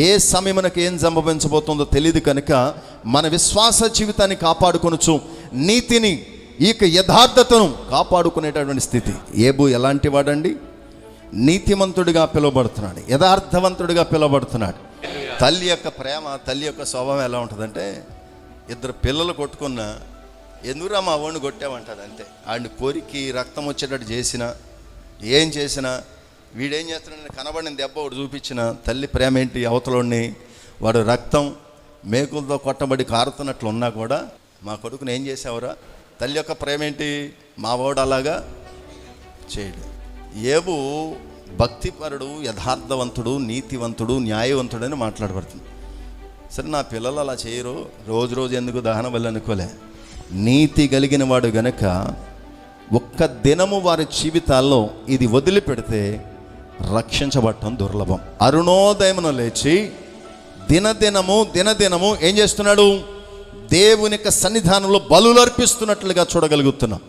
ఏ సమయమునకు ఏం సంభవించబోతుందో తెలియదు కనుక మన విశ్వాస జీవితాన్ని కాపాడుకొనొచ్చు, నీతిని ఇక యథార్థతను కాపాడుకునేటటువంటి స్థితి. ఏబు ఎలాంటి వాడండి? నీతిమంతుడిగా పిలువబడుతున్నాడు, యథార్థవంతుడిగా పిలువబడుతున్నాడు. తల్లి యొక్క ప్రేమ, తల్లి యొక్క స్వభావం ఎలా ఉంటుందంటే, ఇద్దరు పిల్లలు కొట్టుకున్న ఎందుకురా మా వాడిని కొట్టామంటాడు అంతే. ఆడిని కోరికి రక్తం వచ్చేటట్టు చేసినా, ఏం చేసినా, వీడేం చేస్తున్నాడని కనబడిన దెబ్బ ఒకటి చూపించిన తల్లి ప్రేమ ఏంటి? అవతలోని వాడు రక్తం మేకులతో కొట్టబడి కారుతున్నట్లు ఉన్నా కూడా మా కొడుకుని ఏం చేసావురా? తల్లి యొక్క ప్రేమ ఏంటి? మా వాడు అలాగా చేయడు. ఏబు భక్తిపరుడు, యథార్థవంతుడు, నీతివంతుడు, న్యాయవంతుడు అని మాట్లాడబడుతుంది. సరే, నా పిల్లలు అలా చేయరు, రోజు ఎందుకు దహన బలి అనుకోలే. నీతి కలిగిన వాడు గనక ఒక్క దినము వారి జీవితాల్లో ఇది వదిలిపెడితే రక్షించబడటం దుర్లభం. అరుణోదయమున లేచి దినదినము ఏం చేస్తున్నాడు? దేవుని యొక్క సన్నిధానంలో బలులు అర్పిస్తున్నట్లుగా చూడగలుగుతున్నాం.